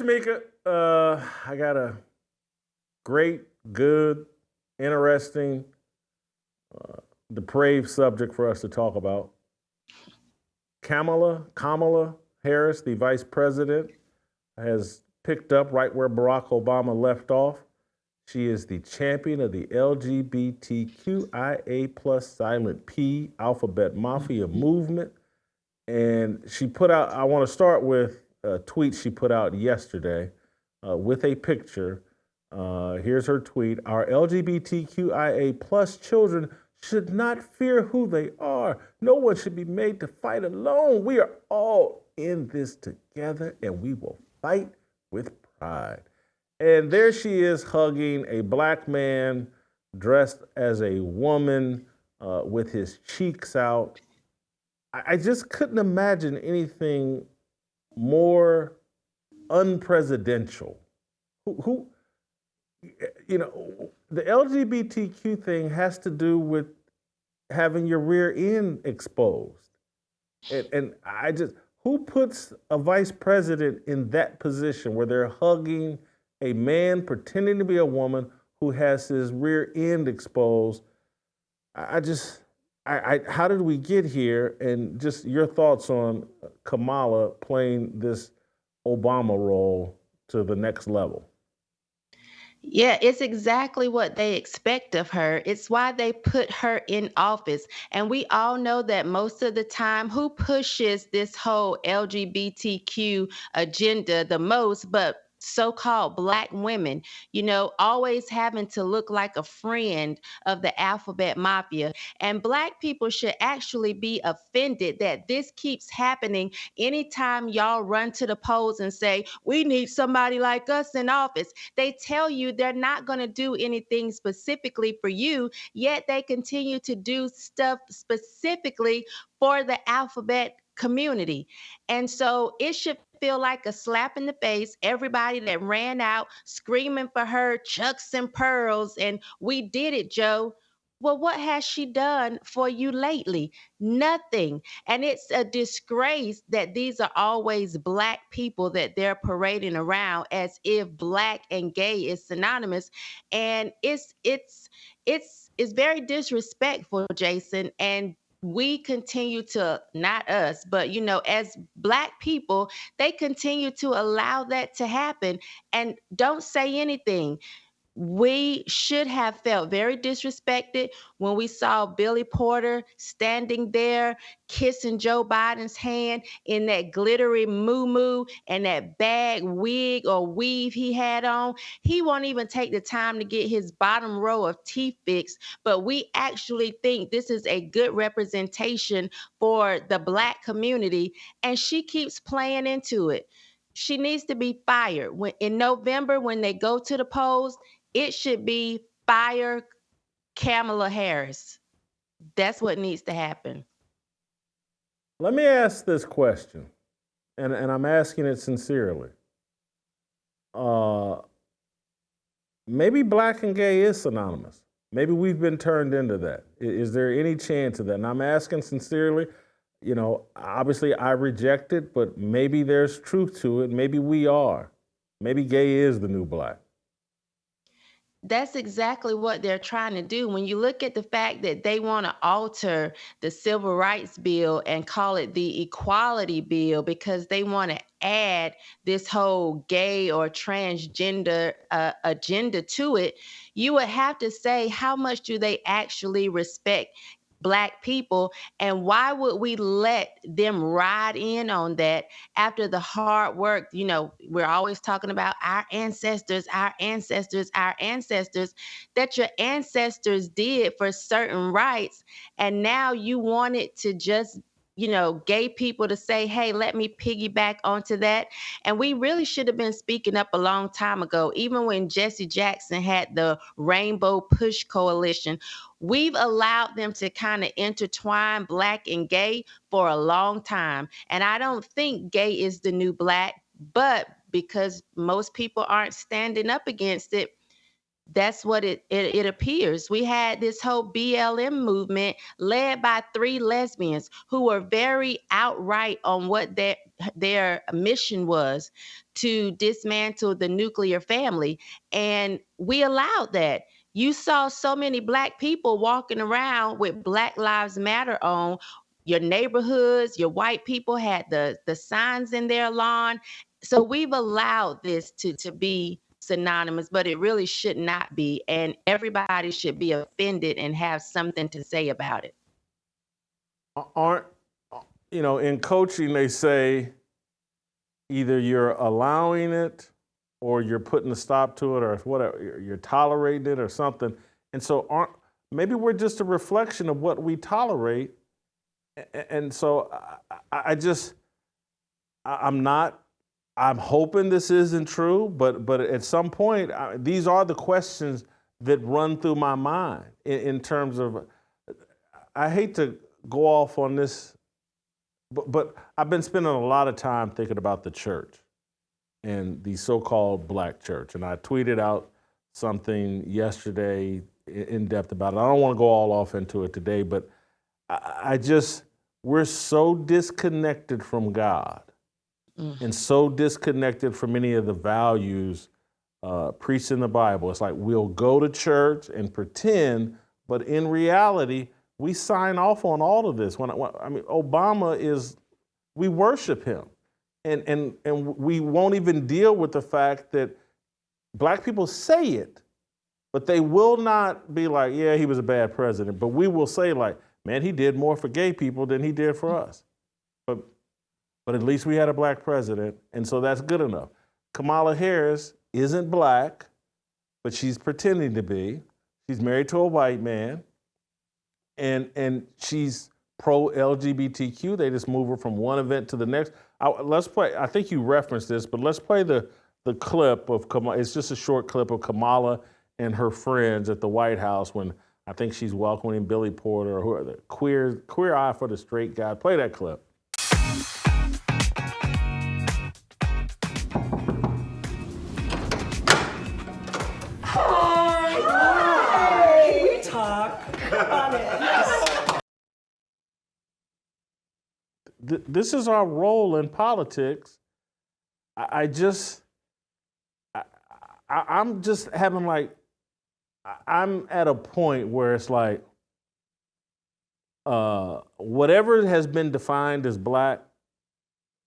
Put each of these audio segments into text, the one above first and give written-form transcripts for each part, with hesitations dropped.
right, Shemeka. I got a great, good, interesting, depraved subject for us to talk about. Kamala Harris, the vice president, has picked up right where Barack Obama left off. She is the champion of the LGBTQIA plus silent P Alphabet Mafia movement. And she put out, I want to start with a tweet she put out yesterday with a picture. Here's her tweet. Our LGBTQIA plus children should not fear who they are. No one should be made to fight alone. We are all in this together and we will fight with pride. And there she is hugging a black man dressed as a woman with his cheeks out. I just couldn't imagine anything more unpresidential. Who, the LGBTQ thing has to do with having your rear end exposed. And I just, who puts a vice president in that position where they're hugging a man pretending to be a woman who has his rear end exposed? I just, how did we get here? And just your thoughts on Kamala playing this Obama role to the next level. Yeah, it's exactly what they expect of her. It's why they put her in office. And we all know that most of the time, who pushes this whole LGBTQ agenda the most, but so-called black women, always having to look like a friend of the Alphabet Mafia. And black people should actually be offended that this keeps happening anytime y'all run to the polls and say, we need somebody like us in office. They tell you they're not going to do anything specifically for you, yet they continue to do stuff specifically for the alphabet community. And so it should feel like a slap in the face. Everybody that ran out screaming for her chucks and pearls and we did it, Joe. Well, what has she done for you lately? Nothing. And it's a disgrace that these are always black people that they're parading around as if black and gay is synonymous. And it's very disrespectful, Jason. And we continue to, not us, but as black people, they continue to allow that to happen and don't say anything. We should have felt very disrespected when we saw Billy Porter standing there kissing Joe Biden's hand in that glittery moo and that bag wig or weave he had on. He won't even take the time to get his bottom row of teeth fixed, but we actually think this is a good representation for the black community, and she keeps playing into it. She needs to be fired. In November, when they go to the polls, it should be fire Kamala Harris. That's what needs to happen. Let me ask this question, and I'm asking it sincerely. Maybe black and gay is synonymous. Maybe we've been turned into that. Is there any chance of that? And I'm asking sincerely. Obviously I reject it, but maybe there's truth to it. Maybe we are. Maybe gay is the new black. That's exactly what they're trying to do. When you look at the fact that they want to alter the Civil Rights Bill and call it the Equality Bill because they want to add this whole gay or transgender agenda to it, you would have to say, how much do they actually respect black people, and why would we let them ride in on that after the hard work? We're always talking about our ancestors that your ancestors did for certain rights, and now you want it to just gay people to say, hey, let me piggyback onto that. And we really should have been speaking up a long time ago, even when Jesse Jackson had the Rainbow Push Coalition. We've allowed them to kind of intertwine black and gay for a long time. And I don't think gay is the new black, but because most people aren't standing up against it, that's what it appears. We had this whole BLM movement led by three lesbians who were very outright on what their mission was, to dismantle the nuclear family. And we allowed that. You saw so many Black people walking around with Black Lives Matter on. Your neighborhoods, your white people had the signs in their lawn. So we've allowed this to be synonymous, but it really should not be. And everybody should be offended and have something to say about it. Aren't, in coaching, they say either you're allowing it or you're putting a stop to it or whatever, you're tolerating it or something. And so maybe we're just a reflection of what we tolerate. And so I'm hoping this isn't true, but at some point, these are the questions that run through my mind in terms of, I hate to go off on this, but I've been spending a lot of time thinking about the church and the so-called Black church. And I tweeted out something yesterday in depth about it. I don't want to go all off into it today, but we're so disconnected from God and so disconnected from any of the values preached in the Bible. It's like we'll go to church and pretend, but in reality, we sign off on all of this. Obama we worship him. And we won't even deal with the fact that Black people say it, but they will not be like, yeah, he was a bad president. But we will say like, man, he did more for gay people than he did for us. But at least we had a Black president, and so that's good enough. Kamala Harris isn't Black, but she's pretending to be. She's married to a white man, and she's pro-LGBTQ. They just move her from one event to the next. Let's play, I think you referenced this, but let's play the clip of Kamala. It's just a short clip of Kamala and her friends at the White House when I think she's welcoming Billy Porter, or whoever, Queer Eye for the Straight Guy. Play that clip. This is our role in politics. I'm just having I'm at a point where it's like, whatever has been defined as Black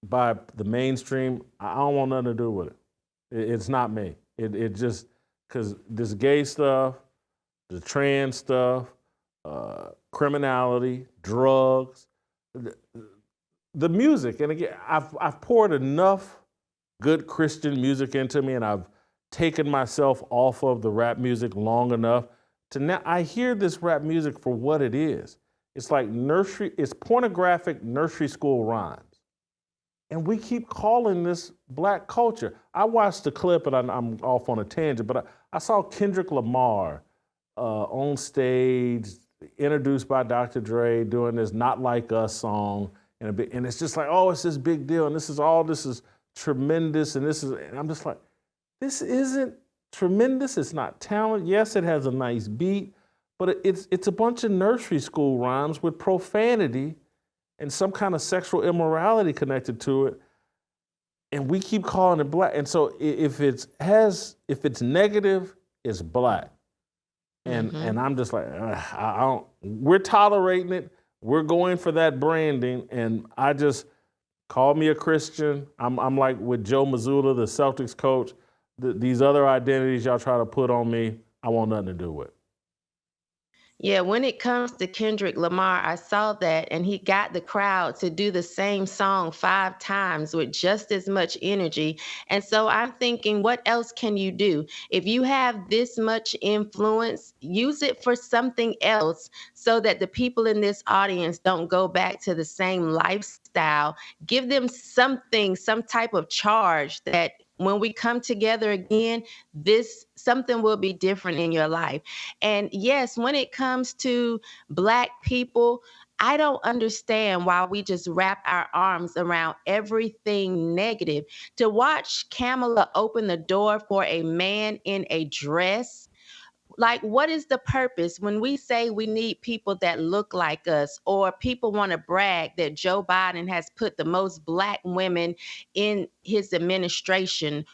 by the mainstream, I don't want nothing to do with it. It's not me. It just, because this gay stuff, the trans stuff, criminality, drugs, the music, and again, I've poured enough good Christian music into me, and I've taken myself off of the rap music long enough to now I hear this rap music for what it is. It's like it's pornographic nursery school rhymes. And we keep calling this Black culture. I watched the clip, and I'm off on a tangent, but I saw Kendrick Lamar on stage, introduced by Dr. Dre, doing this Not Like Us song. And it's just like, oh, it's this big deal, and this is tremendous, and I'm just like, this isn't tremendous. It's not talent. Yes, it has a nice beat, but it's a bunch of nursery school rhymes with profanity and some kind of sexual immorality connected to it, and we keep calling it Black. And so if it's negative, it's Black, and I'm just like, I don't. We're tolerating it. We're going for that branding, and I just call me a Christian. I'm like with Joe Mazzulla, the Celtics coach. These other identities y'all try to put on me, I want nothing to do with. Yeah, when it comes to Kendrick Lamar, I saw that, and he got the crowd to do the same song 5 times with just as much energy. And so I'm thinking, what else can you do? If you have this much influence, use it for something else so that the people in this audience don't go back to the same lifestyle. Give them something, some type of charge that when we come together again, something will be different in your life. And yes, when it comes to Black people, I don't understand why we just wrap our arms around everything negative. To watch Kamala open the door for a man in a dress Like, what is the purpose when we say we need people that look like us, or people want to brag that Joe Biden has put the most Black women in his administration?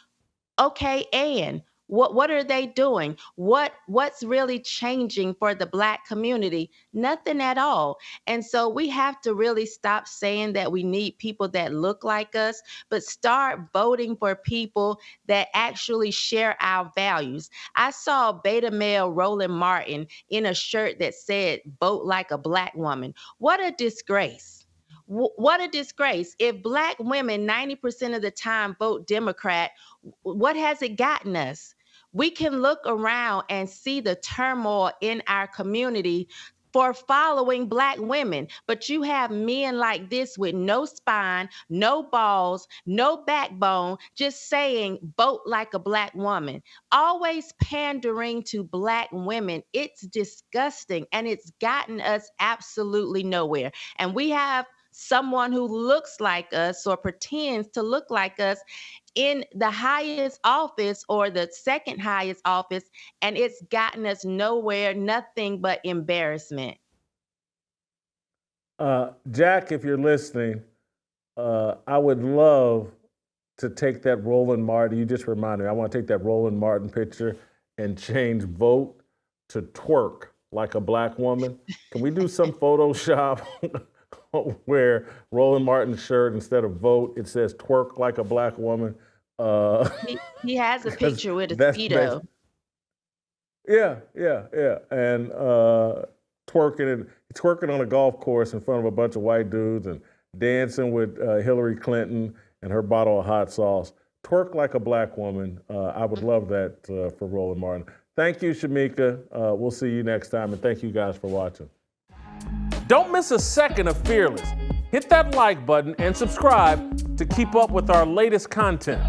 Okay, and what are they doing? What's really changing for the Black community? Nothing at all. And so we have to really stop saying that we need people that look like us, but start voting for people that actually share our values. I saw beta male Roland Martin in a shirt that said vote like a Black woman. What a disgrace. What a disgrace. If Black women 90% of the time vote Democrat, what has it gotten us? We can look around and see the turmoil in our community for following Black women, but you have men like this with no spine, no balls, no backbone, just saying vote like a Black woman, always pandering to Black women. It's disgusting, and it's gotten us absolutely nowhere. And we have someone who looks like us or pretends to look like us in the highest office or the second highest office, and it's gotten us nowhere, nothing but embarrassment. Jack, if you're listening, I would love to take that Roland Martin. You just reminded me. I want to take that Roland Martin picture and change vote to twerk like a Black woman. Can we do some Photoshop where Roland Martin's shirt, instead of vote, it says twerk like a Black woman? He has a 'Cause picture with a that's Speedo. yeah, and twerking on a golf course in front of a bunch of white dudes and dancing with Hillary Clinton and her bottle of hot sauce. Twerk like a Black woman. I would love that for Roland Martin. Thank you, Shemeka. We'll see you next time, and thank you guys for watching. Don't miss a second of Fearless. Hit that like button and subscribe to keep up with our latest content.